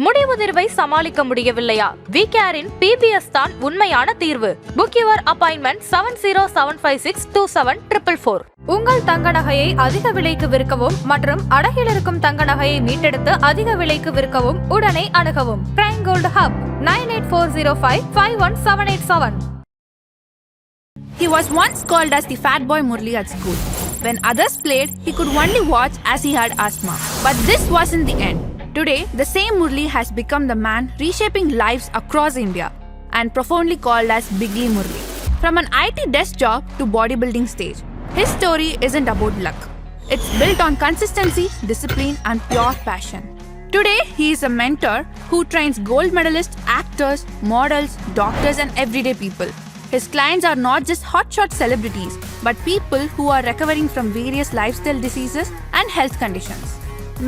முடிவுதிர்வை சமாளிக்க முடியவில்லையா? விகேரின் பிபிஎஸ் தான் உண்மையான தீர்வு. Book your appointment 7075627444. உங்கள் தங்க நகையை அதிக விலைக்கு விற்கவும் மற்றும் அடகில் இருக்கும் தங்க நகையை மீட்டெடுத்து அதிக விலைக்கு விற்கவும் உடனே அணுகவும். Prime gold hub 9840551787. He was once called as the fat boy Murali at school. When others played, he could only watch as he had asthma. But this wasn't the end. Today, the same Murali has become the man reshaping lives across India and profoundly called as Biglee Murali. From an IT desk job to bodybuilding stage, his story isn't about luck. It's built on consistency, discipline and pure passion. Today, he is a mentor who trains gold medalists, actors, models, doctors and everyday people. His clients are not just hotshot celebrities, but people who are recovering from various lifestyle diseases and health conditions.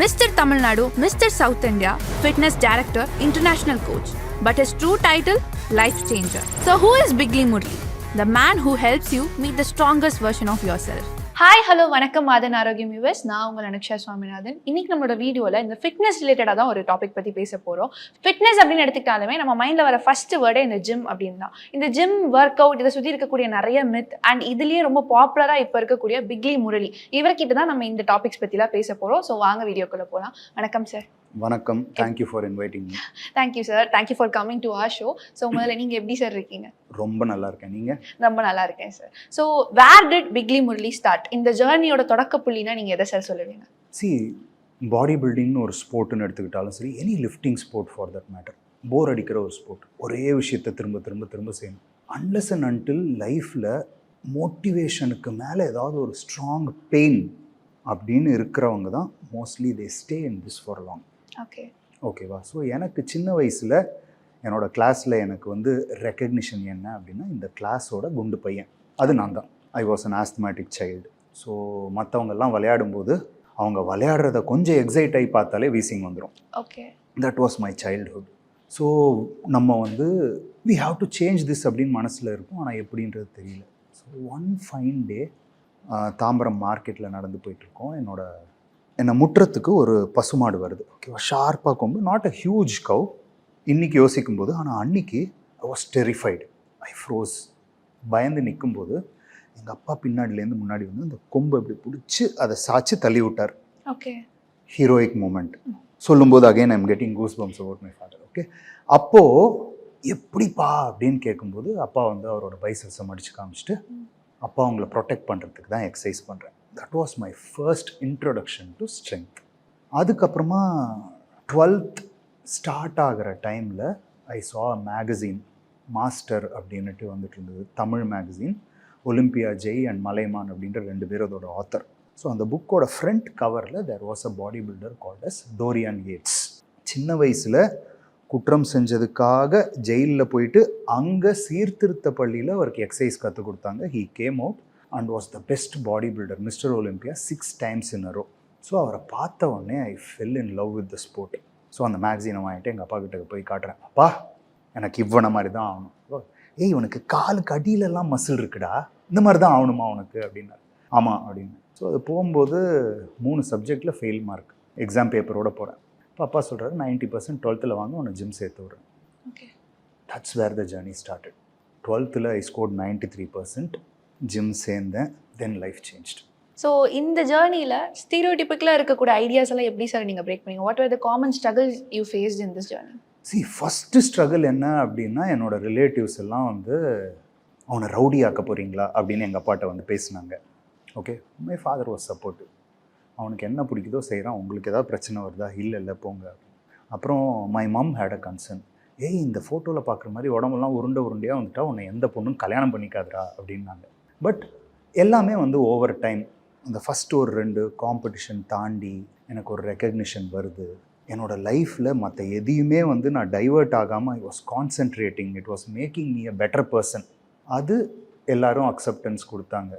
Mr. Tamil Nadu, Mr. South India, Fitness Director, International Coach. But his true title, Life Changer. So who is Biglee Murali? The man who helps you meet the strongest version of yourself. Hi hello வணக்கம் ஆதன் ஆரோக்கியம் US. நான் உங்கள் அனுக்ஷா சுவாமிநாதன். இன்னைக்கு நம்மளோட வீடியோவில் இந்த fitness ரிலேட்டடாக தான் ஒரு டாபிக் பற்றி பேச போகிறோம். ஃபிட்னஸ் அப்படின்னு எடுத்துக்கிட்டாலுமே நம்ம மைண்டில் வர ஃபர்ஸ்ட் வேர்டே இந்த ஜிம் அப்படின்னு தான். இந்த ஜிம், ஒர்க் அவுட், இதை சுற்றி இருக்கக்கூடிய நிறைய மித் அண்ட் இதுலேயே ரொம்ப பாப்புலராக இப்போ இருக்கக்கூடிய பிக்லி முரளி, இவர்கிட்ட தான் நம்ம இந்த டாபிக்ஸ் பற்றிலாம் பேச போகிறோம். ஸோ வாங்க வீடியோக்குள்ளே போகலாம். வணக்கம் சார். வணக்கம். Thank you for inviting me. Thank you sir. Thank you for coming to our show. So முதல்ல நீங்கள் எப்படி சார் இருக்கீங்க? ரொம்ப நல்லா இருக்கேன். நீங்கள்? ரொம்ப நல்லா இருக்கேன் sir. So where did Biggly Murali start? இந்த ஜேர்னியோட தொடக்க புள்ளினா நீங்கள் எதை சார் சொல்லுவீங்க? பாடி பில்டிங்னு ஒரு ஸ்போர்ட்டுன்னு எடுத்துக்கிட்டாலும் சரி, any lifting sport for that matter, bore அடிக்கிற ஒரு ஸ்போர்ட். ஒரே விஷயத்தை திரும்ப திரும்ப திரும்ப செய்யணும். அன்லெஸ் அண்ட் அன்டில் லைஃப்பில் மோட்டிவேஷனுக்கு மேலே ஏதாவது ஒரு ஸ்ட்ராங் பெயின் அப்படின்னு இருக்கிறவங்க தான் mostly they stay in this for long. ஓகேவா? ஸோ எனக்கு சின்ன வயசில் என்னோடய கிளாஸில் எனக்கு வந்து ரெக்கக்னிஷன் என்ன அப்படின்னா, இந்த கிளாஸோட குண்டு பையன், அது நான் தான். I was an asthmatic child. So மற்றவங்கெல்லாம் விளையாடும்போது அவங்க விளையாடுறத கொஞ்சம் எக்ஸைட் ஆகி பார்த்தாலே வீசிங் வந்துடும். Okay, that was my childhood. So நம்ம வந்து we have to change this அப்படின்னு மனசில் இருக்கும். ஆனால் எப்படின்றது தெரியல. So one fine day Tambaram மார்க்கெட்டில் நடந்து போயிட்டுருக்கோம். என்னை முற்றத்துக்கு ஒரு பசுமாடு வருது. ஓகேவா? ஷார்ப்பாக கொம்பு, நாட் அ ஹியூஜ் கவ் இன்றைக்கி யோசிக்கும்போது. ஆனால் அன்றைக்கி I was terrified. I froze. பயந்து நிற்கும்போது எங்கள் அப்பா பின்னாடிலேருந்து முன்னாடி வந்து அந்த கொம்பை இப்படி பிடிச்சி அதை சாய்ச்சி தள்ளி விட்டார். Okay, heroic moment. சொல்லும்போது again I'm getting goose bumps about my father. Okay, அப்போது எப்படிப்பா அப்படின்னு கேட்கும்போது அப்பா வந்து அவரோட பைசப்ஸை மடித்து காமிச்சிட்டு, அப்பா அவங்கள ப்ரொடெக்ட் பண்ணுறதுக்கு தான் எக்ஸசைஸ் பண்ணுறேன். That was my first introduction to strength. அதுக்கப்புறமா 12th ஸ்டார்ட் ஆகிற டைமில் ஐ சா மேகசின், மாஸ்டர் அப்படின்ட்டு வந்துட்டு இருந்தது, Tamil magazine. Olympia Jai and மலைமான் அப்படின்ற 2 பேர் அதோட ஆத்தர். ஸோ அந்த புக்கோட ஃப்ரண்ட் கவரில் there was a bodybuilder called as Dorian Yates. சின்ன வயசில் குற்றம் செஞ்சதுக்காக ஜெயிலில் போயிட்டு அங்கே சீர்திருத்த பள்ளியில் அவருக்கு எக்ஸசைஸ் கற்றுக் கொடுத்தாங்க. He came out and was the best bodybuilder, mister Olympia 6 times in a row. So அவரை பார்த்த உடனே I fell in love with the sport. So அந்த மேக்சினை வாங்கிட்டு எங்கள் அப்பா கிட்ட போய் காட்டுறேன். அப்பா, எனக்கு இவனை மாதிரி தான் ஆகணும். ஏய், உனக்கு காலுக்கு அடியிலெல்லாம் மசில் இருக்குடா, இந்த மாதிரி தான் ஆகணுமா உனக்கு அப்படின்னாரு. ஆமாம் அப்படின்னு. ஸோ அது போகும்போது 3 சப்ஜெக்டில் ஃபெயில் மார்க், எக்ஸாம் பேப்பரோடு போகிறேன். இப்போ அப்பா சொல்கிறாரு 90% 12th வாங்க, உன்னை ஜிம் சேர்த்து விட்றேன். Okay, that's where the journey started. 12th I scored 93%, gym சேர்ந்தேன். Then life changed. ஸோ இந்த ஜேர்னியில் ஸ்டீரியோடிபிக்கலாக இருக்கக்கூடிய ஐடியாஸ் எல்லாம் எப்படி சார் நீங்கள் பிரேக் பண்ணீங்க? What are the common struggles you faced in this journey? First struggle என்ன அப்படின்னா, என்னோடய ரிலேட்டிவ்ஸ் எல்லாம் வந்து அவனை ரவுடி ஆக்க போகிறீங்களா அப்படின்னு எங்கள் அப்பாட்ட வந்து பேசினாங்க. Okay, my father was supportive. அவனுக்கு என்ன பிடிக்குதோ செய்கிறான், உங்களுக்கு ஏதாவது பிரச்சனை வருதா? இல்லை போங்க. அப்புறம் my mom had a concern. ஏய், இந்த ஃபோட்டோவில் பார்க்குற மாதிரி உடம்புலாம் உருண்டையாக வந்துட்டா உன்னை எந்த பொண்ணும் கல்யாணம் பண்ணிக்காதுரா அப்படின்னாங்க. பட் எல்லாமே வந்து ஓவர் டைம் அந்த ஃபஸ்ட்டு ஒரு 2 காம்படிஷன் தாண்டி எனக்கு ஒரு ரெக்கக்னிஷன் வருது. என்னோடய லைஃப்பில் மற்ற எதையுமே வந்து நான் டைவர்ட் ஆகாமல் I was concentrating. It was making me a better person. அது எல்லாரும் அக்செப்டன்ஸ் கொடுத்தாங்க.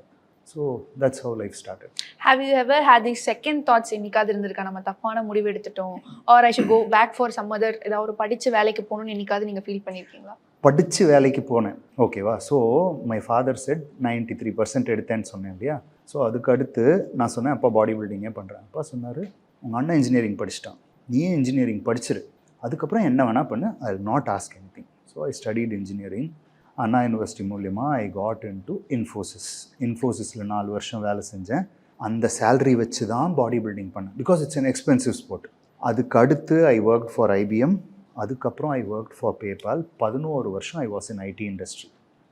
So that's how life started. Have you ever had the second thoughts என்னைக்காவது இருந்திருக்கா, நம்ம தப்பான முடிவு எடுத்துட்டோம், or I should go back for some other, ஏதாவது ஒரு படித்து வேலைக்கு போகணும்னு என்னைக்காவது நீங்கள் ஃபீல் பண்ணியிருக்கீங்களா? படித்து வேலைக்கு போனேன். ஓகேவா? ஸோ மை ஃபாதர் செட் 93% எடுத்தேன்னு சொன்னேன் இல்லையா? ஸோ அதுக்கு அடுத்து நான் சொன்னேன், அப்பா பாடி பில்டிங்கே பண்ணுறேன். அப்பா சொன்னார், உங்கள் அண்ணன் இன்ஜினியரிங் படிச்சிட்டான், நீயே இன்ஜினியரிங் படிச்சிரு, அதுக்கப்புறம் என்ன வேணால் பண்ணு, I will not ask any thing. So I studied engineering. Anna university மூலிமா ஐ காட் இன் டு இன்ஃபோசிஸில் 4 வருஷம் வேலை செஞ்சேன். அந்த சேலரி வச்சு தான் பாடி பில்டிங் பண்ணேன், because it's an expensive sport. அதுக்கு அடுத்து ஐ ஒர்க் ஃபார் IBM, அதுக்கப்புறம் ஐ ஒர்க் ஃபார் பேபால். 11 வருஷம் I was in IT industry.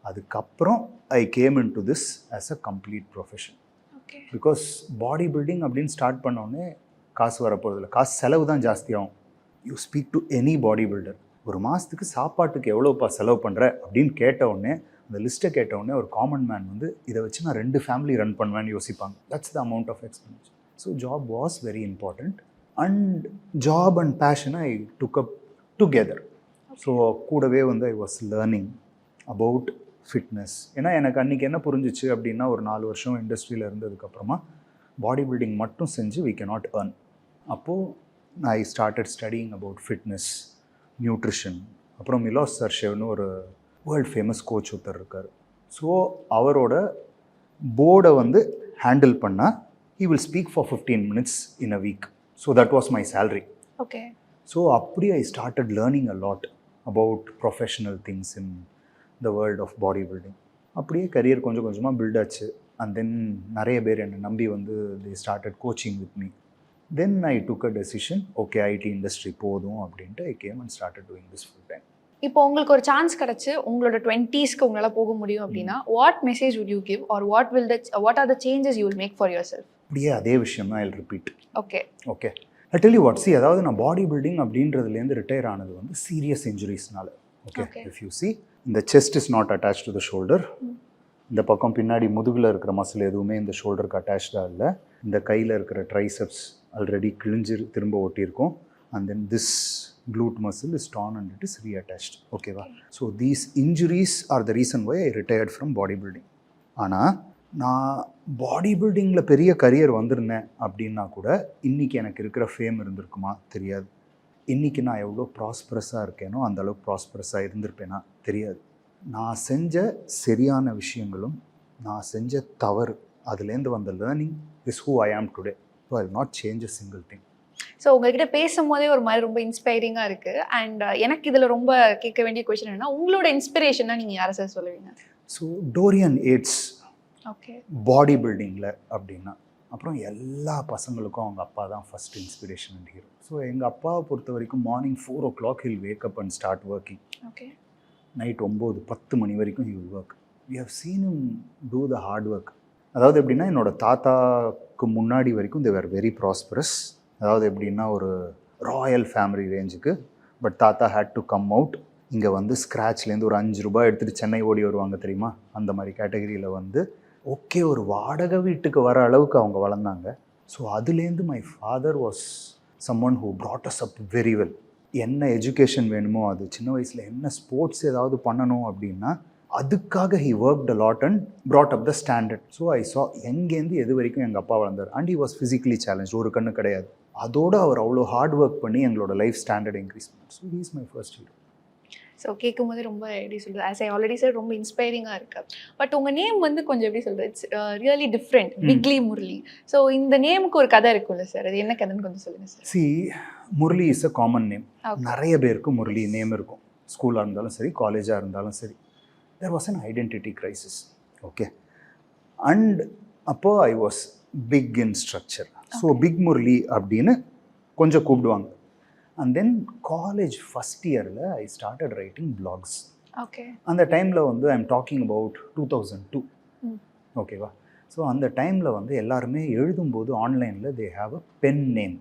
அதுக்கப்புறம் I came in to this as a complete profession. Because bodybuilding அப்படின்னு start பண்ணோடனே காசு வரப்போகிறதில்ல, காசு செலவு தான் ஜாஸ்தியாகும். You speak to any bodybuilder, ஒரு மாதத்துக்கு சாப்பாட்டுக்கு எவ்வளோப்பா செலவு பண்ணுற அப்படின்னு கேட்டவுடனே, அந்த லிஸ்ட்டை கேட்டவுடனே ஒரு காமன் மேன் வந்து இதை வச்சு நான் 2 ஃபேமிலி ரன் பண்ணுவேன்னு யோசிப்பாங்க. That's the amount of expenditure. So job was very important and job and பேஷனை I took up together. So கூடவே வந்து I was learning about fitness. ஏன்னா எனக்கு அன்றைக்கி என்ன புரிஞ்சிச்சு அப்படின்னா, ஒரு 4 வருஷம் இண்டஸ்ட்ரியில் இருந்ததுக்கப்புறமா பாடி பில்டிங் மட்டும் செஞ்சு we cannot earn. அப்போது I started studying about fitness, nutrition. அப்புறம் மிலோஸ் சர்ஷேவ்னு ஒரு வேர்ல்ட் ஃபேமஸ் கோச் ஒருத்தர் இருக்கார். ஸோ அவரோட போர்டை வந்து ஹேண்டில் பண்ணால் he will speak for 15 minutes in a week. So that was my salary. Okay. So அப்படி I started learning a lot about professional things in the world of bodybuilding. அப்படியே career கொஞ்சம் கொஞ்சமாக build ஆச்சு. And then நிறைய பேர் என்னை நம்பி வந்து they started coaching with me. Then I took a decision, okay, IT industry போதும் அப்படின்ட்டு I came and started doing this full time. இப்போ உங்களுக்கு ஒரு சான்ஸ் கிடச்சி உங்களோட 20ஸ்க்கு உங்களால் போக முடியும் அப்படின்னா what message would you give or what are the changes you will make for yourself? அப்படியே அதே விஷயம் தான் I repeat. Okay I tell you what, see, அதாவது நான் பாடி பில்டிங் அப்படின்றதுலேருந்து ரிட்டையர் ஆனது வந்து சீரியஸ் இன்ஜுரிஸ்னால. ஓகே, இஃப் யூ சி இந்த chest is not attach to the shoulder. இந்த பக்கம் பின்னாடி முதுகில் இருக்கிற மசில் எதுவுமே இந்த ஷோல்டருக்கு அட்டாச்சாக இல்லை. இந்த கையில் இருக்கிற ட்ரைசெப்ஸ் ஆல்ரெடி கிழிஞ்சு திரும்ப ஒட்டியிருக்கும். And then this glute muscle is torn and it is reattached. ஓகேவா? So these injuries are the reason why I retired from bodybuilding. ஆனால் நான் பாடி பில்டிங்கில் பெரிய கரியர் வந்திருந்தேன் அப்படின்னா கூட இன்றைக்கி எனக்கு இருக்கிற ஃபேம் இருந்திருக்குமா தெரியாது. இன்றைக்கி நான் எவ்வளோ ப்ராஸ்பரஸாக இருக்கேனோ அந்தளவுக்கு ப்ராஸ்பரஸாக இருந்திருப்பேனா தெரியாது. நான் செஞ்ச சரியான விஷயங்களும் நான் செஞ்ச தவறு அதுலேருந்து வந்த லேர்னிங் இஸ் ஹூ ஐ ஆம் today. So I will not change a single thing. So உங்ககிட்ட பேசும்போதே ஒரு மாதிரி ரொம்ப இன்ஸ்பைரிங்காக இருக்குது. அண்ட் எனக்கு இதில் ரொம்ப கேட்க வேண்டிய கொஸ்டின் என்னன்னா, உங்களோட இன்ஸ்பிரேஷனாக நீங்கள் யாரை சார் சொல்லுவீங்க? So Dorian Yates okay body பில்டிங்கில் அப்படின்னா, அப்புறம் எல்லா பசங்களுக்கும் அவங்க அப்பா தான் first inspiration and hero. So எங்கள் அப்பாவை பொறுத்த வரைக்கும் morning 4 o'clock he'll wake up and start working. Okay. Night 9-10 மணி வரைக்கும் he will work. We have seen him do the hard work. அதாவது எப்படின்னா, என்னோட தாத்தாவுக்கு முன்னாடி வரைக்கும் தே வேர் வெரி ப்ராஸ்பரஸ். அதாவது எப்படின்னா, ஒரு ராயல் ஃபேமிலி ரேஞ்சுக்கு. பட் தாத்தா ஹேட் டு கம் அவுட். இங்கே வந்து ஸ்க்ராட்ச்லேருந்து ஒரு 5 ரூபாய் எடுத்துகிட்டு சென்னை ஓடி வருவாங்க தெரியுமா, அந்த மாதிரி கேட்டகரியில் வந்து ஓகே ஒரு வாடகை வீட்டுக்கு வர அளவுக்கு அவங்க வளர்ந்தாங்க. ஸோ அதுலேருந்து my father was someone who brought us up very well. என்ன எஜுகேஷன் வேணுமோ, அது சின்ன வயசில் என்ன ஸ்போர்ட்ஸ் ஏதாவது பண்ணணும் அப்படின்னா அதுக்காக he worked a lot and brought up the standard. So I saw எங்கேருந்து எது வரைக்கும் எங்கள் அப்பா வளர்ந்தார். And he was physically challenged, ஒரு கண்ணு கிடையாது. அதோடு அவர் அவ்வளோ ஹார்ட் ஒர்க் பண்ணி எங்களோட லைஃப் ஸ்டாண்டர்ட் இன்க்ரீஸ் பண்ணார். So he is my first hero. So கேட்கும் போது ரொம்ப எப்படி சொல்கிறது, ஆஸ் ஐ ஆல்ரெடி சார் ரொம்ப இன்ஸ்பைரிங்காக இருக்குது. பட் உங்கள் நேம் வந்து கொஞ்சம் எப்படி சொல்கிறது, it's really different, Biggly Murali. So இந்த நேமுக்கு ஒரு கதை இருக்குல்ல சார், அது என்ன கதைன்னு கொஞ்சம் சொல்லுங்கள் sir. C, Murali is a common name. நிறைய பேருக்கு முரளி நேம் இருக்கும், ஸ்கூலாக இருந்தாலும் சரி, காலேஜாக இருந்தாலும் சரி. There was an identity crisis. Okay. And அப்போது I was big in structure. So big Murali அப்படின்னு கொஞ்சம் கூப்பிடுவாங்க. அண்ட் தென் காலேஜ் ஃபஸ்ட் இயரில் I started writing blogs. Okay. அந்த டைமில் வந்து ஐ எம் டாக்கிங் அபவுட் 2002. ஓகேவா? ஸோ அந்த டைமில் வந்து எல்லாருமே எழுதும்போது ஆன்லைனில் they have a pen name.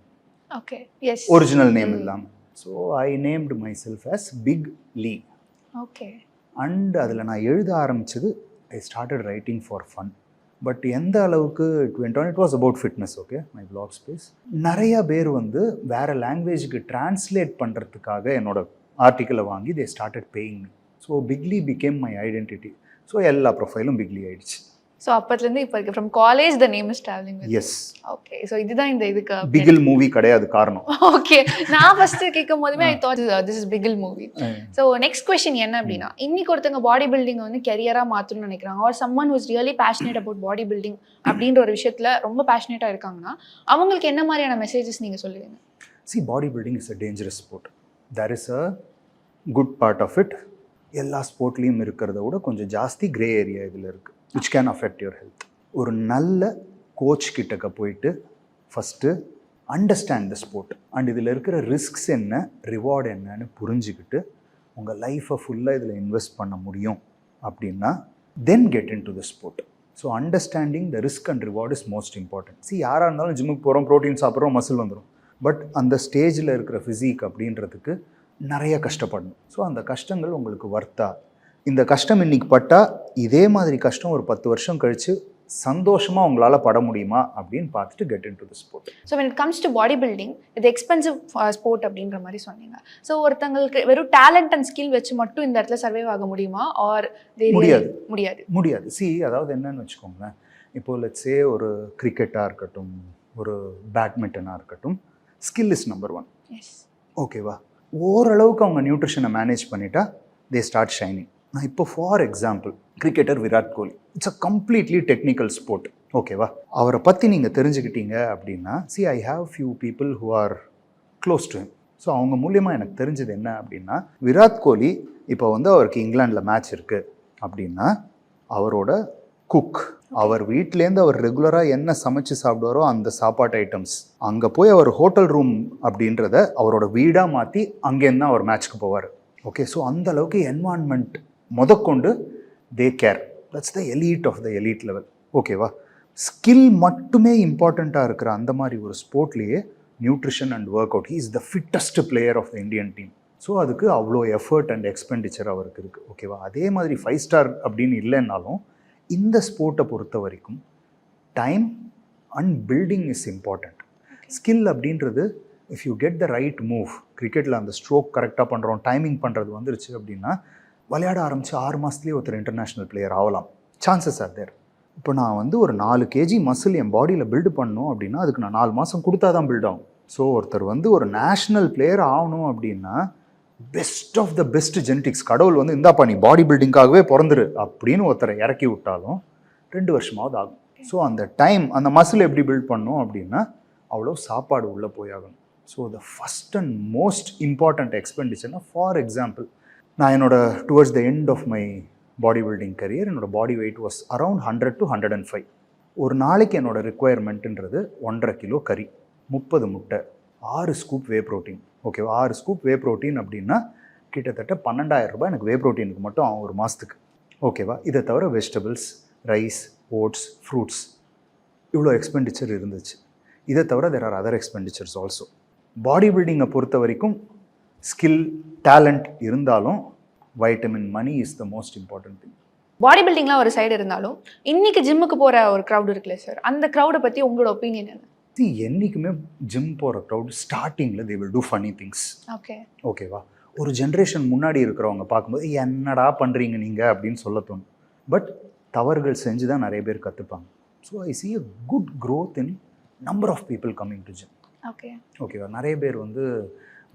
Okay. Yes. Original name இல்லாமல். So I named myself as Big Lee. Okay. And அதில் நான் எழுத ஆரம்பித்தது I started writing for fun. But எந்த அளவுக்கு it went on, it was about fitness. Okay, my blog space. நிறைய பேர் வந்து வேறு லாங்குவேஜுக்கு டிரான்ஸ்லேட் பண்ணுறதுக்காக என்னோட ஆர்டிக்கலை வாங்கி they started paying me. So Biggly became my identity. So எல்லா ப்ரொஃபைலும் பிக்லி ஆயிடுச்சு. ஸோ அப்பத்துலேருந்து இப்போ இருக்கு, from college the name is travelling. Yes. Okay. So இதுதான் இந்த இதுக்கு பிகில் மூவி கிடையாது காரணம். ஓகே. நான் ஃபஸ்ட்டு கேட்கும் போதுமே I thought this is Bigil movie. So next question என்ன அப்படின்னா, இன்னைக்கு ஒருத்தங்க பாடி பில்டிங் வந்து கெரியராக மாற்றணும்னு நினைக்கிறாங்க, or someone who's really passionate about body building அப்படின்ற ஒரு விஷயத்தில் ரொம்ப பேஷனேட்டாக இருக்காங்கன்னா அவங்களுக்கு என்ன மாதிரியான மெசேஜஸ் நீங்கள் சொல்லுவீங்க? See, body building is a dangerous sport. There is a good part of it. எல்லா ஸ்போர்ட்லேயும் இருக்கிறத விட கொஞ்சம் ஜாஸ்தி கிரே ஏரியா இதில் இருக்குது, which can affect your health. ஒரு நல்ல கோச் கிட்டக்க போயிட்டு first understand the sport and இதில் இருக்கிற ரிஸ்க்ஸ் என்ன, ரிவார்டு என்னன்னு புரிஞ்சுக்கிட்டு உங்கள் லைஃப்பை ஃபுல்லாக இதில் இன்வெஸ்ட் பண்ண முடியும் அப்படின்னா தென் get in to the sport. So understanding the risk and reward is most important. யாராக இருந்தாலும் ஜிம்முக்கு போகிறோம், ப்ரோட்டீன் சாப்பிட்றோம், மசில் வந்துடும். பட் அந்த ஸ்டேஜில் இருக்கிற ஃபிசிக் அப்படின்றதுக்கு நிறைய கஷ்டப்படணும். ஸோ அந்த கஷ்டங்கள் உங்களுக்கு வர்த்தா? இந்த கஷ்டம் இன்றைக்கி பட்டால் இதே மாதிரி கஷ்டம் ஒரு 10 வருஷம் கழித்து சந்தோஷமாக உங்களால் பட முடியுமா அப்படின்னு பார்த்துட்டு get in to the sport. So when it comes to body building, இது எக்ஸ்பென்சிவ் ஸ்போர்ட் அப்படின்ற மாதிரி சொன்னீங்க. ஸோ ஒருத்தங்களுக்கு வெறும் டேலண்ட் அண்ட் ஸ்கில் வச்சு மட்டும் இந்த இடத்துல சர்வைவ் ஆக முடியுமா? ஆர் முடியாது. அதாவது என்னன்னு வச்சுக்கோங்களேன், இப்போது லெட்ஸே ஒரு கிரிக்கெட்டாக இருக்கட்டும், ஒரு பேட்மிண்டனாக இருக்கட்டும், ஸ்கில் இஸ் நம்பர் 1. ஓகேவா? ஓரளவுக்கு அவங்க நியூட்ரிஷனை மேனேஜ் பண்ணிட்டா தே ஸ்டார்ட் ஷைனிங். நான் இப்போ for example cricketer Virat Kohli, it's a completely technical sport. ஓகேவா? அவரை பற்றி நீங்கள் தெரிஞ்சுக்கிட்டீங்க அப்படின்னா I have few people who are close to him. So அவங்க மூலியமாக எனக்கு தெரிஞ்சது என்ன அப்படின்னா, விராட் கோலி இப்போ அவருக்கு இங்கிலாண்டில் மேட்ச் இருக்குது அப்படின்னா அவரோட குக், அவர் வீட்டிலேருந்து அவர் ரெகுலராக என்ன சமைச்சு சாப்பிடுவாரோ அந்த சாப்பாட்டு ஐட்டம்ஸ், அங்கே போய் அவர் ஹோட்டல் ரூம் அப்படின்றத அவரோட வீடாக மாற்றி அங்கேருந்து தான் அவர் மேட்ச்க்கு போவார். ஓகே, ஸோ அந்த அளவுக்கு என்வான்மெண்ட் முதற்கொண்டு they care. That's the elite of the elite level. ஓகேவா? ஸ்கில் மட்டுமே இம்பார்ட்டண்ட்டாக இருக்கிற அந்த மாதிரி ஒரு ஸ்போர்ட்லேயே nutrition and workout, he is the fittest player of the Indian team. So அதுக்கு அவ்வளோ எஃபர்ட் அண்ட் எக்ஸ்பெண்டிச்சர் அவருக்கு இருக்குது. ஓகேவா? அதே மாதிரி 5 ஸ்டார் அப்படின்னு இல்லைன்னாலும் இந்த ஸ்போர்ட்டை பொறுத்த வரைக்கும் time and building is important. Skill அப்படின்றது if you get the right move, கிரிக்கெட்டில் அந்த ஸ்ட்ரோக் கரெக்டாக பண்ணுறோம், டைமிங் பண்ணுறது வந்துருச்சு அப்படின்னா விளையாட ஆரம்பித்து 6 மாதத்துலேயே ஒருத்தர் இன்டர்நேஷ்னல் பிளேயர் ஆகலாம். Chances are there. இப்போ நான் ஒரு 4 kg மசில் என் பாடியில் பில்டு பண்ணணும் அப்படின்னா அதுக்கு நான் 4 மாதம் கொடுத்தா தான் பில்ட் ஆகும். ஸோ ஒருத்தர் ஒரு நேஷ்னல் பிளேயர் ஆகணும் அப்படின்னா best of the best genetics, கடவுள் இந்தாப்பா நீ பாடி பில்டிங்காகவே பிறந்துரு அப்படின்னு ஒருத்தரை இறக்கி விட்டாலும் 2 வருஷமாவது ஆகும். ஸோ அந்த டைம், அந்த மசில் எப்படி பில்ட் பண்ணணும் அப்படின்னா அவ்வளோ சாப்பாடு உள்ளே போயாகணும். So the first and most important எக்ஸ்பெண்டிச்சர்னா, ஃபார் எக்ஸாம்பிள் நான் towards the end of my bodybuilding career என்னோடய body weight was around 100 to 105. ஒரு நாளைக்கு என்னோடய ரிக்குவயர்மெண்ட்டுன்றது 1.5 கிலோ கறி, 30 முட்டை, 6 ஸ்கூப் வே ப்ரோட்டீன். ஓகேவா? 6 ஸ்கூப் வே ப்ரோட்டீன் அப்படின்னா கிட்டத்தட்ட 12,000 ரூபாய் எனக்கு வே ப்ரோட்டீனுக்கு மட்டும் ஆகும் ஒரு மாதத்துக்கு. ஓகேவா? இதை தவிர வெஜிடபிள்ஸ், ரைஸ், ஓட்ஸ், ஃப்ரூட்ஸ், இவ்வளோ எக்ஸ்பெண்டிச்சர் இருந்துச்சு. இதை தவிர தேர் ஆர் அதர் எக்ஸ்பெண்டிச்சர்ஸ் ஆல்சோ. பாடி பில்டிங்கை பொறுத்த வரைக்கும் ஸ்கில், டேலண்ட் இருந்தாலும் vitamin, money is the most important thing. Body பில்டிங்லாம் ஒரு சைடு இருந்தாலும் இன்னைக்கு ஜிம்முக்கு போகிற ஒரு க்ரௌட் இருக்குல்ல சார், அந்த க்ரௌடை பற்றி உங்களோட ஒப்பீனியன் என்ன? என்றைக்குமே ஜிம் போகிற க்ரௌட் ஸ்டார்டிங்கில் they will do funny things. ஓகேவா? ஒரு ஜென்ரேஷன் முன்னாடி இருக்கிறவங்க பார்க்கும்போது என்னடா பண்ணுறீங்க நீங்கள் அப்படின்னு சொல்ல தோணும். பட் தவறுகள் செஞ்சு தான் நிறைய பேர் கற்றுப்பாங்க. So I see a good growth in number of people coming to gym. ஓகேவா? நிறைய பேர்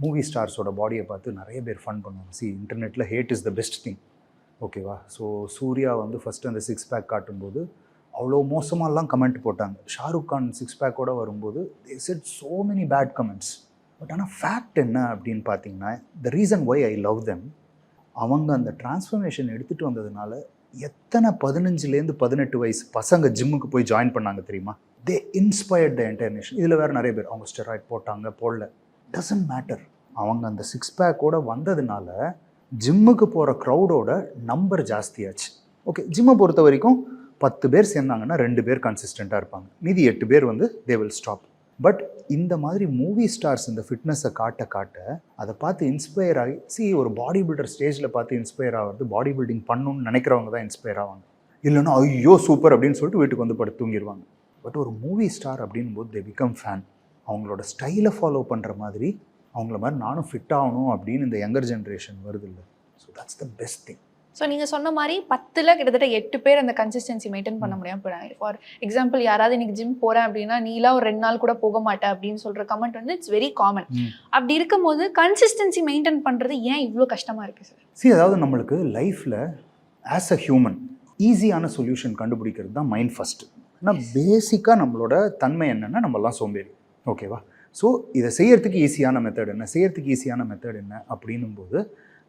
மூவி ஸ்டார்ஸோட பாடியை பார்த்து நிறைய பேர் ஃபன் பண்ணுவாங்க. இன்டர்நெட்டில் hate is the best thing. ஓகேவா? ஸோ சூர்யா ஃபஸ்ட்டு அந்த 6 பேக் காட்டும்போது அவ்வளோ மோசமாலாம் கமெண்ட் போட்டாங்க. ஷாருக் கான் 6 பேக்கோட வரும்போது they said so many bad comments. But ஆனால் ஃபேக்ட் என்ன அப்படின்னு பார்த்தீங்கன்னா, the reason why I love them, அவங்க அந்த டிரான்ஸ்ஃபர்மேஷன் எடுத்துகிட்டு வந்ததுனால எத்தனை 15லேருந்து 18 வயசு பசங்க ஜிம்முக்கு போய் ஜாயின் பண்ணாங்க தெரியுமா? தே இன்ஸ்பயர்ட் த என்டையர் நேஷன். இதில் வேறு நிறைய பேர் அவங்க ஸ்டெராய்ட் போட்டாங்க, போடல, டசன்ட் மேட்டர். அவங்க அந்த 6 பேக்கோட வந்ததுனால ஜிம்முக்கு போகிற க்ரௌடோட நம்பர் ஜாஸ்தியாச்சு. ஓகே, ஜிம்மை பொறுத்த வரைக்கும் 10 பேர் சேர்ந்தாங்கன்னா 2 பேர் கன்சிஸ்டண்ட்டாக இருப்பாங்க, மீதி 8 பேர் தே வில் ஸ்டாப். பட் இந்த மாதிரி மூவி ஸ்டார்ஸ் இந்த ஃபிட்னஸை காட்ட காட்ட அதை பார்த்து இன்ஸ்பயர் ஆகி ஒரு பாடி பில்டர் ஸ்டேஜில் பார்த்து இன்ஸ்பயர் ஆகிறது, பாடி பில்டிங் பண்ணணும்னு நினைக்கிறவங்க தான் இன்ஸ்பயர் ஆவாங்க. இல்லைன்னா ஐயோ சூப்பர் அப்படின்னு சொல்லிட்டு வீட்டுக்கு படுத்து தூங்கிடுவாங்க. பட் ஒரு மூவி ஸ்டார் அப்படின் போது தே பிகம் ஃபேன். அவங்களோட ஸ்டைலை ஃபாலோ பண்ணுற மாதிரி அவங்கள மாதிரி நானும் ஃபிட் ஆகணும் அப்படின்னு இந்த யங்கர் ஜென்ரேஷன் வருது இல்லை. So that's the best thing. So நீங்கள் சொன்ன மாதிரி 10ல் கிட்டத்தட்ட 8 பேர் அந்த கன்சிஸ்டன்சி மெயின்டைன் பண்ண முடியாமல் போகிறாங்க. ஃபார் எக்ஸாம்பிள், யாராவது இன்னைக்கு ஜிம் போகிறேன் அப்படின்னா நீலாம் ஒரு 2 நாள் கூட போக மாட்டேன் அப்படின்னு சொல்கிற கமெண்ட் இட்ஸ் வெரி காமன். அப்படி இருக்கும்போது கன்சிஸ்டன்சி மெயின்டைன் பண்ணுறது ஏன் இவ்வளோ கஷ்டமாக இருக்குது சார்? அதாவது நம்மளுக்கு லைஃப்பில் ஆஸ் அ ஹியூமன் ஈஸியான சொல்யூஷன் கண்டுபிடிக்கிறது தான் மைண்ட் ஃபஸ்ட்டு. ஆனால் பேசிக்காக நம்மளோட தன்மை என்னென்னா நம்மலாம் சோம்பேறி. ஓகேவா? ஸோ இதை செய்யறதுக்கு ஈஸியான மெத்தட் என்ன அப்படின்னும்போது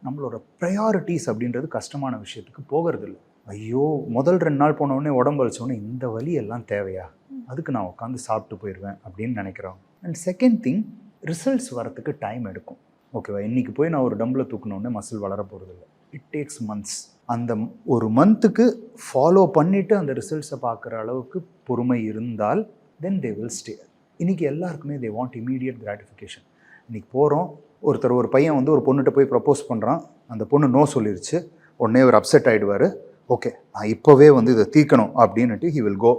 நம்மளோட ப்ரையாரிட்டிஸ் அப்படின்றது கஷ்டமான விஷயத்துக்கு போகிறதில்ல. ஐயோ முதல் 2 நாள் போனோடனே உடம்பு வலிச்சோடனே இந்த வலி எல்லாம் தேவையா, அதுக்கு நான் உட்காந்து சாப்பிட்டு போயிடுவேன் அப்படின்னு நினைக்கிறோம். அண்ட் செகண்ட் திங், ரிசல்ட்ஸ் வரத்துக்கு டைம் எடுக்கும். ஓகேவா, இன்றைக்கி போய் நான் ஒரு டம்பில் தூக்கினோடனே மசில் வளர போகிறதில்ல. It takes months. அந்த ஒரு மந்த்துக்கு ஃபாலோ பண்ணிவிட்டு அந்த ரிசல்ட்ஸை பார்க்குற அளவுக்கு பொறுமை இருந்தால் தென் தே வில் ஸ்டே. இன்றைக்கி எல்லாருக்குமே தே வாண்ட் இமீடியட் கிராட்டிஃபிகேஷன். இன்றைக்கி போகிறோம், ஒரு பையன் வந்து ஒரு பொண்ணுகிட்ட போய் ப்ரப்போஸ் பண்ணுறான், அந்த பொண்ணு நோ சொல்லிருச்சு, உடனே ஒரு அப்செட் ஆகிடுவார். ஓகே நான் இப்போவே வந்து இதை தீர்க்கணும் அப்படின்னுட்டு he will go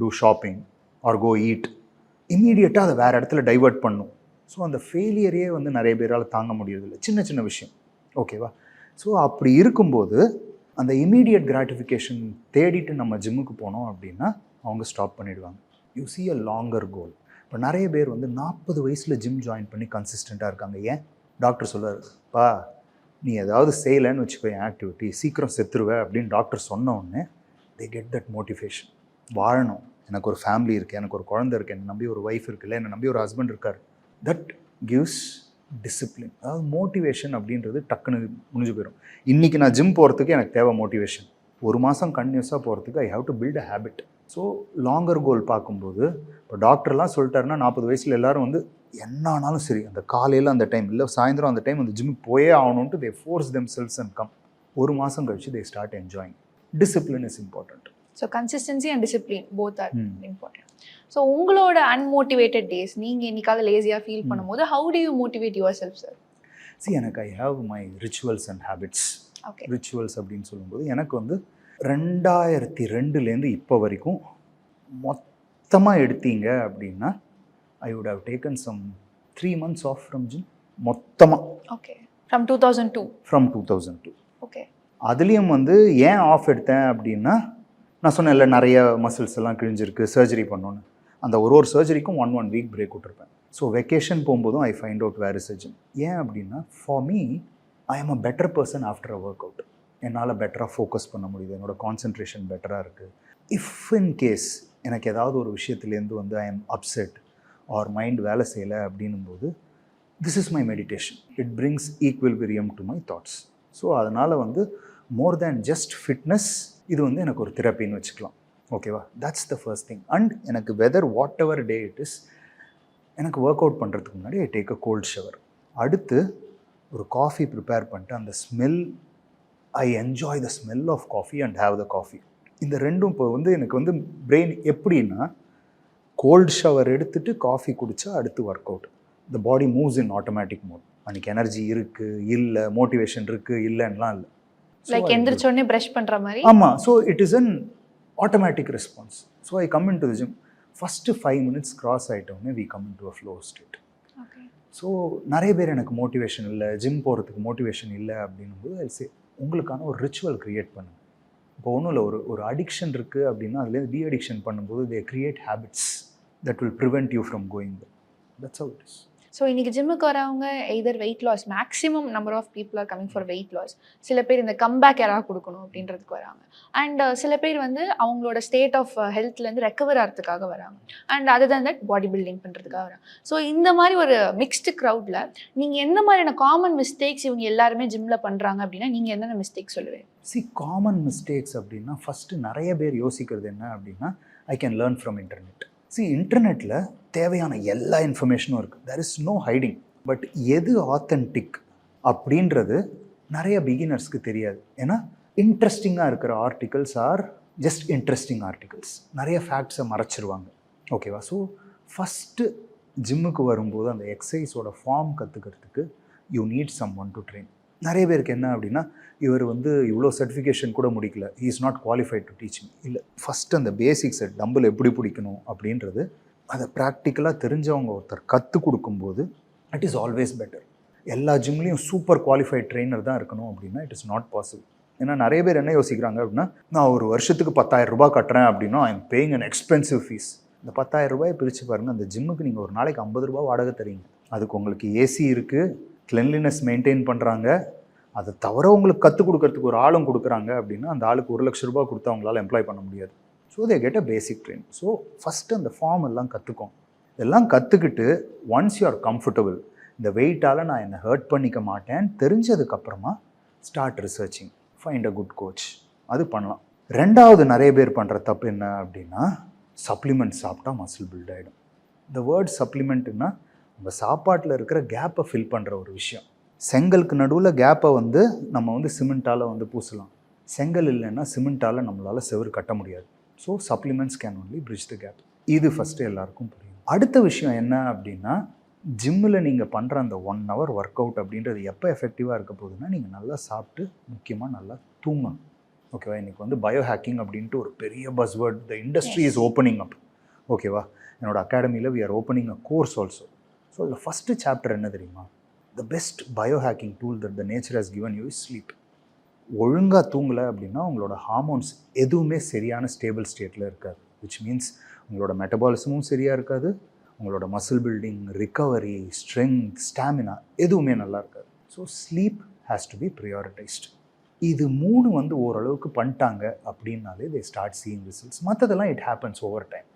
to shopping or go eat. இம்மீடியட்டாக அதை வேறு இடத்துல டைவர்ட் பண்ணும். ஸோ அந்த ஃபெயிலியரையே வந்து நிறைய பேரால் தாங்க முடியறதில்லை, சின்ன சின்ன விஷயம். ஓகேவா, ஸோ அப்படி இருக்கும்போது அந்த இமீடியட் கிராட்டிஃபிகேஷன் தேடிட்டு நம்ம ஜிம்முக்கு போனோம் அப்படின்னா அவங்க ஸ்டாப் பண்ணிவிடுவாங்க. யூ சி அ லாங்கர் கோல். இப்போ நிறைய பேர் வந்து 40 வயசில் ஜிம் ஜாயின் பண்ணி கன்சிஸ்டண்ட்டாக இருக்காங்க. ஏன்? டாக்டர் சொல்லுவார், பா நீ ஏதாவது செய்யலைன்னு வச்சுக்கோ ஆக்டிவிட்டி, சீக்கிரம் செத்துருவேன் அப்படின்னு டாக்டர் சொன்ன உடனே தே கெட் தட் மோட்டிவேஷன். வாழணும், எனக்கு ஒரு ஃபேமிலி இருக்குது, எனக்கு ஒரு குழந்தை இருக்குது, என்னை நம்பி ஒரு ஒய்ஃப் இருக்குல்ல, என்னை நம்பி ஒரு ஹஸ்பண்ட் இருக்கார். That gives discipline. அதாவது மோட்டிவேஷன் அப்படின்றது டக்குன்னு முடிஞ்சு போயிடும். இன்றைக்கி நான் ஜிம் போகிறதுக்கு எனக்கு தேவை மோட்டிவேஷன். 1 மாதம் கண்டினியூஸாக போகிறதுக்கு I have to build a habit. So longer goal பார்க்கும்போது இப்போ டாக்டர்லாம் சொல்லிட்டாருன்னா 40 வயசில் எல்லோரும் வந்து என்ன ஆனாலும் சரி அந்த காலையில் அந்த டைம் இல்லை சாயந்தரம் அந்த டைம் அந்த ஜிம்முக்கு போயே ஆகணுன்ட்டு they force themselves and come. 1 மாதம் கழிச்சு they start enjoying. Discipline is important. So consistency and discipline both are important. So உங்களோட அன்மோட்டிவேட்டட் டேஸ் நீங்கள் என்னைக்காவது லேசியாக ஃபீல் பண்ணும்போது how do you motivate yourself sir? எனக்கு I have my rituals and habits. Okay, rituals அப்படின்னு சொல்லும்போது எனக்கு வந்து 2002லேருந்து இப்போ வரைக்கும் மொத்தமாக எடுத்தீங்க அப்படின்னா I would have taken some 3 months off from gym மொத்தமாக. Okay, from 2002. ஃப்ரம் 2002. ஓகே, அதுலேயும் வந்து ஏன் ஆஃப் எடுத்தேன் அப்படின்னா நான் சொன்னேன் இல்லை நிறைய மசில்ஸ் எல்லாம் கிழிஞ்சிருக்கு, சர்ஜரி பண்ணோன்னு. அந்த ஒரு சர்ஜரிக்கும் 1 week பிரேக் விட்டுருப்பேன். ஸோ வெக்கேஷன் போகும்போதும் I find out where is a gym. ஏன் அப்படின்னா for me I am a better person after a work out. என்னால் பெட்டராக ஃபோக்கஸ் பண்ண முடியுது, என்னோடய கான்சன்ட்ரேஷன் பெட்டராக இருக்குது. இஃப் இன் கேஸ் எனக்கு ஏதாவது ஒரு விஷயத்துலேருந்து வந்து I am upset or mind வேலை செய்யலை அப்படின்னும்போது this is my meditation. It brings equilibrium to my thoughts. So அதனால் வந்து மோர் தேன் ஜஸ்ட் ஃபிட்னஸ், இது வந்து எனக்கு ஒரு தெரப்பின்னு வச்சுக்கலாம். ஓகேவா, that's the first thing. And எனக்கு whether whatever day it is, எனக்கு ஒர்க் அவுட் பண்ணுறதுக்கு முன்னாடி I take a cold shower. அடுத்து ஒரு காஃபி ப்ரிப்பேர் பண்ணிட்டு அந்த smell, I enjoy the smell of coffee and have the coffee. இந்த ரெண்டும் இப்போ வந்து எனக்கு வந்து பிரெயின் எப்படின்னா கோல்ட் ஷவர் எடுத்துகிட்டு காஃபி குடித்தா அடுத்து work out. The body moves in automatic mode. அன்றைக்கி எனர்ஜி இருக்குது இல்லை, மோட்டிவேஷன் இருக்குது இல்லைன்னெலாம் இல்லை. லைக் எந்திரிச்சோடனே ப்ரஷ் பண்ணுற மாதிரி. ஆமாம், so it is an automatic response. So I come in to the gym. First 5 minutes cross ஆகிட்டோன்னே we come in to a flow state. So நிறைய பேர் எனக்கு மோட்டிவேஷன் இல்லை, ஜிம் போகிறதுக்கு மோட்டிவேஷன் இல்லை அப்படின்னும்போது ஐ சே உங்களுக்கான ஒரு ரிச்சுவல் க்ரியேட் பண்ணுங்க. இப்போ ஒன்றும் இல்லை, ஒரு அடிக்ஷன் இருக்குது அப்படின்னா அதுலேருந்து டி அடிக்ஷன் பண்ணும்போது they create habits that will prevent you from going there. That's how it is. So இன்றைக்கி ஜிம்முக்கு வரவங்க either weight loss, maximum number of people are coming for weight loss. சில பேர் இந்த கம்பேக் யாராவது கொடுக்கணும் அப்படின்றதுக்கு வராங்க. அண்ட் சில பேர் வந்து அவங்களோட ஸ்டேட் ஆஃப் ஹெல்த்லேருந்து ரெக்கவர் ஆகிறதுக்காக வராங்க. And other than that body building பண்ணுறதுக்காக வராங்க. ஸோ இந்த மாதிரி ஒரு மிக்ஸ்டு க்ரௌடில் நீங்கள் எந்த மாதிரியான காமன் மிஸ்டேக்ஸ் இவங்க எல்லாருமே ஜிம்மில் பண்ணுறாங்க அப்படின்னா நீங்கள் என்னென்ன மிஸ்டேக் சொல்லுவேன்? காமன் மிஸ்டேக்ஸ் அப்படின்னா ஃபஸ்ட்டு நிறைய பேர் யோசிக்கிறது என்ன அப்படின்னா I can learn from internet. இன்டர்நெட்டில் தேவையான எல்லா இன்ஃபர்மேஷனும் இருக்குது, there is no hiding. But எது ஆத்தென்டிக் அப்படின்றது நிறைய பிகினர்ஸ்க்கு தெரியாது. ஏன்னா இன்ட்ரெஸ்டிங்காக இருக்கிற articles are just interesting articles, நிறைய ஃபேக்ட்ஸை மறைச்சிருவாங்க. ஓகேவா, ஸோ ஃபஸ்ட்டு ஜிம்முக்கு வரும்போது அந்த எக்ஸசைஸோட ஃபார்ம் கற்றுக்கிறதுக்கு you need someone to train. நிறைய பேருக்கு என்ன அப்படின்னா இவர் வந்து இவ்வளோ சர்டிஃபிகேஷன் கூட முடிக்கல, he is not qualified to teach me. இல்லை, ஃபஸ்ட்டு அந்த பேசிக்ஸை டம்பிள் எப்படி பிடிக்கணும் அப்படின்றது அதை ப்ராக்டிக்கலாக தெரிஞ்சவங்க ஒருத்தர் கற்றுக் கொடுக்கும்போது இட் இஸ் ஆல்வேஸ் பெட்டர். எல்லா ஜிம்லேயும் சூப்பர் குவாலிஃபைட் ட்ரெயினர் தான் இருக்கணும் அப்படின்னா இட் இஸ் நாட் பாசிபிள். ஏன்னா நிறைய பேர் என்ன யோசிக்கிறாங்க அப்படின்னா நான் ஒரு வருஷத்துக்கு 10,000 ரூபாய் கட்டுறேன் அப்படின்னா I am paying an expensive fees. இந்த 10,000 ரூபாயை பிரித்து பாருங்கள், அந்த ஜிம்முக்கு நீங்கள் ஒரு நாளைக்கு 50 ரூபாய் வாடகை தரீங்க. அதுக்கு உங்களுக்கு ஏசி இருக்குது, கிளென்லினஸ் மெயின்டைன் பண்ணுறாங்க, அதை தவிர உங்களுக்கு கற்றுக் கொடுக்கறதுக்கு ஒரு ஆளும் கொடுக்குறாங்க அப்படின்னா அந்த ஆளுக்கு 1 லட்சம் ரூபாய் கொடுத்து அவங்களால எம்ப்ளாய் பண்ண முடியாது. So they get a basic train. So first அந்த ஃபார்ம் எல்லாம் கற்றுக்கும். இதெல்லாம் கற்றுக்கிட்டு ஒன்ஸ் யூ ஆர் கம்ஃபர்டபுள், இந்த வெயிட்டால் நான் என்னை ஹர்ட் பண்ணிக்க மாட்டேன்னு தெரிஞ்சதுக்கப்புறமா start researching, find a good coach. அது பண்ணலாம். ரெண்டாவது நிறைய பேர் பண்ணுற தப்பு என்ன அப்படின்னா, சப்ளிமெண்ட் சாப்பிட்டா மசில் பில்ட் ஆகிடும். இந்த வேர்ட் சப்ளிமெண்ட்டுன்னா உங்கள் சாப்பாட்டில் இருக்கிற கேப்பை ஃபில் பண்ணுற ஒரு விஷயம். செங்கலுக்கு நடுவில் கேப்பை நம்ம சிமெண்ட்டால் பூசலாம். செங்கல் இல்லைன்னா சிமெண்ட்டால் நம்மளால் செவுரு கட்ட முடியாது. So supplements can only bridge the gap. இது ஃபஸ்ட்டு எல்லாருக்கும் புரியும். அடுத்த விஷயம் என்ன அப்படின்னா, ஜிம்மில் நீங்கள் பண்ணுற அந்த 1 hour ஒர்க் அவுட் அப்படின்றது எப்போ எஃபெக்டிவாக இருக்க போகுதுன்னா, நீங்கள் நல்லா சாப்பிட்டு முக்கியமாக நல்லா தூங்கணும். ஓகேவா? இன்றைக்கி பயோ ஹேக்கிங் அப்படின்ட்டு ஒரு பெரிய buzzword, the industry is opening up. ஓகேவா? என்னோடய அகாடமியில் we are opening a course also. So இதில் ஃபஸ்ட்டு சாப்டர் என்ன தெரியுமா? The best biohacking tool that the nature has given you is sleep. ஒழுங்காக தூங்கலை அப்படின்னா உங்களோட ஹார்மோன்ஸ் எதுவுமே சரியான ஸ்டேபிள் ஸ்டேட்டில் இருக்காது. விச் மீன்ஸ் உங்களோட மெட்டபாலிசமும் சரியாக இருக்காது, உங்களோட muscle building, recovery, strength, stamina எதுவுமே நல்லா இருக்காது. So sleep has to be prioritised. இது 3 ஓரளவுக்கு பண்ணிட்டாங்க அப்படின்னாலே தே ஸ்டார்ட் சீயிங் ரிசல்ட்ஸ். மற்றதெல்லாம் இட் ஹேப்பன்ஸ் ஓவர் டைம்.